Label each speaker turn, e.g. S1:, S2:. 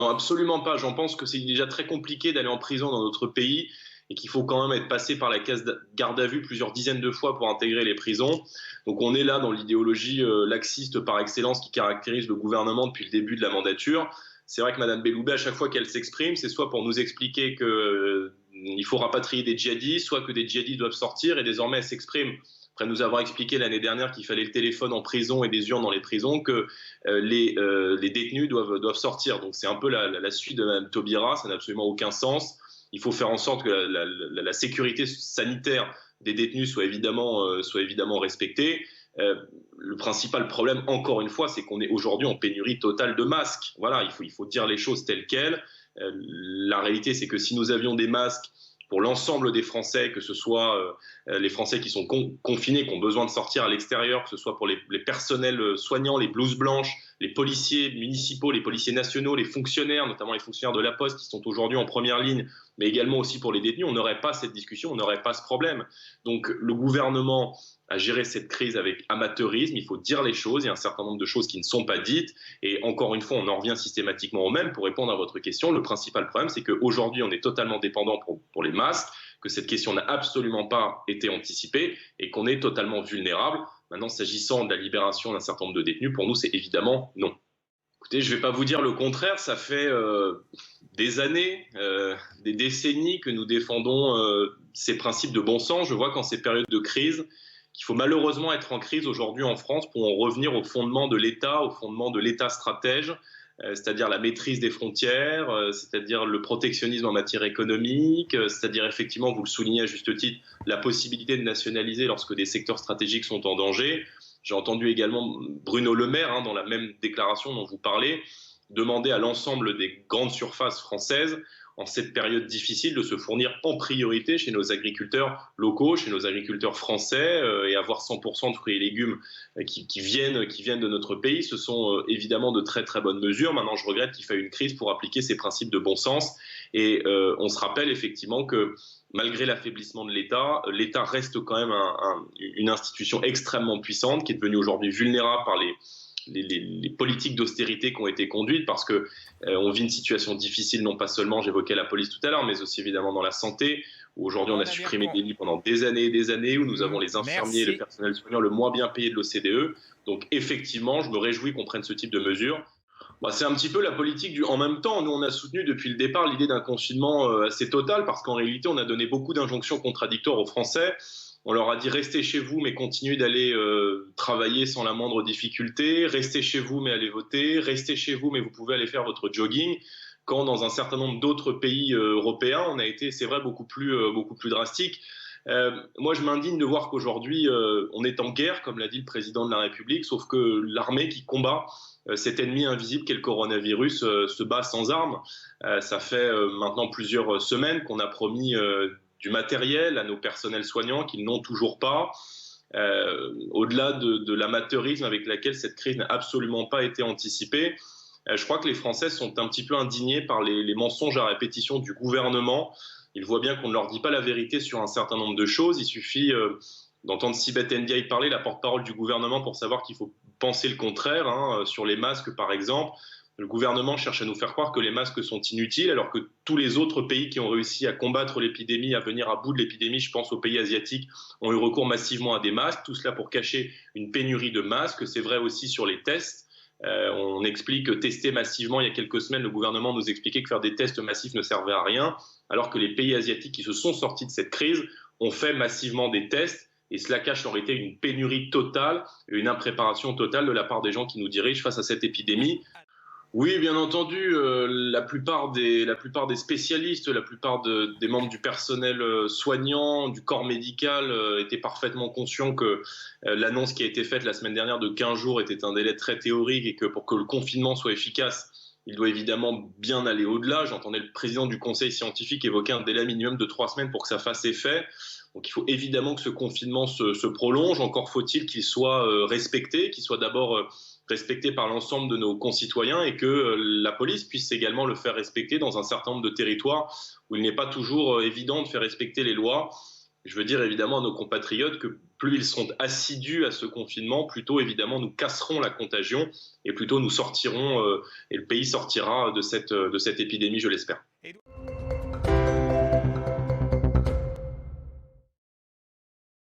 S1: Non, absolument pas. J'en pense que c'est déjà très compliqué d'aller en prison dans notre pays et qu'il faut quand même être passé par la case garde à vue plusieurs dizaines de fois pour intégrer les prisons. Donc on est là dans l'idéologie laxiste par excellence qui caractérise le gouvernement depuis le début de la mandature. C'est vrai que Madame Belloubet, à chaque fois qu'elle s'exprime, c'est soit pour nous expliquer qu'il faut rapatrier des djihadistes, soit que des djihadistes doivent sortir, et désormais elle s'exprime après nous avoir expliqué l'année dernière qu'il fallait le téléphone en prison et des urnes dans les prisons, que les détenus doivent sortir. Donc c'est un peu la suite de Mme Taubira, ça n'a absolument aucun sens. Il faut faire en sorte que la sécurité sanitaire des détenus soit évidemment respectée. Le principal problème, encore une fois, c'est qu'on est aujourd'hui en pénurie totale de masques. Voilà, il faut dire les choses telles quelles. La réalité, c'est que si nous avions des masques pour l'ensemble des Français, que ce soit les Français qui sont confinés, qui ont besoin de sortir à l'extérieur, que ce soit pour les personnels soignants, les blouses blanches, les policiers municipaux, les policiers nationaux, les fonctionnaires, notamment les fonctionnaires de la Poste qui sont aujourd'hui en première ligne, mais également aussi pour les détenus, on n'aurait pas cette discussion, on n'aurait pas ce problème. Donc le gouvernement a géré cette crise avec amateurisme, il faut dire les choses, il y a un certain nombre de choses qui ne sont pas dites, et encore une fois, on en revient systématiquement au même. Pour répondre à votre question, le principal problème, c'est qu'aujourd'hui, on est totalement dépendant pour les masques, que cette question n'a absolument pas été anticipée, et qu'on est totalement vulnérable. Maintenant, s'agissant de la libération d'un certain nombre de détenus, pour nous, c'est évidemment non. Écoutez, je ne vais pas vous dire le contraire, ça fait des années, des décennies que nous défendons ces principes de bon sens. Je vois qu'en ces périodes de crise, qu'il faut malheureusement être en crise aujourd'hui en France pour en revenir au fondement de l'État, au fondement de l'État stratège, c'est-à-dire la maîtrise des frontières, c'est-à-dire le protectionnisme en matière économique, c'est-à-dire effectivement, vous le soulignez à juste titre, la possibilité de nationaliser lorsque des secteurs stratégiques sont en danger. J'ai entendu également Bruno Le Maire, dans la même déclaration dont vous parlez, demander à l'ensemble des grandes surfaces françaises, en cette période difficile, de se fournir en priorité chez nos agriculteurs locaux, chez nos agriculteurs français, et avoir 100% de fruits et légumes qui viennent de notre pays. Ce sont évidemment de très très bonnes mesures. Maintenant, je regrette qu'il faille une crise pour appliquer ces principes de bon sens. Et on se rappelle effectivement que malgré l'affaiblissement de l'État, l'État reste quand même une institution extrêmement puissante qui est devenue aujourd'hui vulnérable par les politiques d'austérité qui ont été conduites, parce que on vit une situation difficile, non pas seulement, j'évoquais la police tout à l'heure, mais aussi évidemment dans la santé, où aujourd'hui on a supprimé des lits pendant des années et des années, où nous avons les infirmiers et le personnel soignant le moins bien payé de l'OCDE. Donc effectivement, je me réjouis qu'on prenne ce type de mesures. C'est un petit peu la politique du en même temps. Nous, on a soutenu depuis le départ l'idée d'un confinement assez total, parce qu'en réalité, on a donné beaucoup d'injonctions contradictoires aux Français. On leur a dit restez chez vous, mais continuez d'aller travailler sans la moindre difficulté. Restez chez vous, mais allez voter. Restez chez vous, mais vous pouvez aller faire votre jogging. Quand dans un certain nombre d'autres pays européens, on a été, c'est vrai, beaucoup plus drastique. Moi, je m'indigne de voir qu'aujourd'hui, on est en guerre, comme l'a dit le président de la République, sauf que l'armée qui combat cet ennemi invisible qu'est le coronavirus se bat sans armes. Ça fait maintenant plusieurs semaines qu'on a promis du matériel à nos personnels soignants qu'ils n'ont toujours pas. Au-delà de l'amateurisme avec lequel cette crise n'a absolument pas été anticipée, je crois que les Français sont un petit peu indignés par les mensonges à répétition du gouvernement. Ils voient bien qu'on ne leur dit pas la vérité sur un certain nombre de choses. Il suffit d'entendre Sibeth Ndiaye parler, la porte-parole du gouvernement, pour savoir qu'il faut penser le contraire, sur les masques par exemple. Le gouvernement cherche à nous faire croire que les masques sont inutiles, alors que tous les autres pays qui ont réussi à combattre l'épidémie, à venir à bout de l'épidémie, je pense aux pays asiatiques, ont eu recours massivement à des masques, tout cela pour cacher une pénurie de masques. C'est vrai aussi sur les tests. On explique que tester massivement, il y a quelques semaines, le gouvernement nous expliquait que faire des tests massifs ne servait à rien, alors que les pays asiatiques qui se sont sortis de cette crise ont fait massivement des tests, et cela cache en réalité une pénurie totale, une impréparation totale de la part des gens qui nous dirigent face à cette épidémie. Oui, bien entendu, la plupart des spécialistes, la plupart des membres du personnel soignant, du corps médical étaient parfaitement conscients que l'annonce qui a été faite la semaine dernière de 15 jours était un délai très théorique, et que pour que le confinement soit efficace, il doit évidemment bien aller au-delà. J'entendais le président du conseil scientifique évoquer un délai minimum de 3 semaines pour que ça fasse effet. Donc il faut évidemment que ce confinement se prolonge. Encore faut-il qu'il soit respecté, qu'il soit d'abord respecté par l'ensemble de nos concitoyens, et que la police puisse également le faire respecter dans un certain nombre de territoires où il n'est pas toujours évident de faire respecter les lois. Je veux dire évidemment à nos compatriotes que plus ils seront assidus à ce confinement, plus tôt évidemment nous casserons la contagion et plus tôt nous sortirons et le pays sortira de cette épidémie, je l'espère.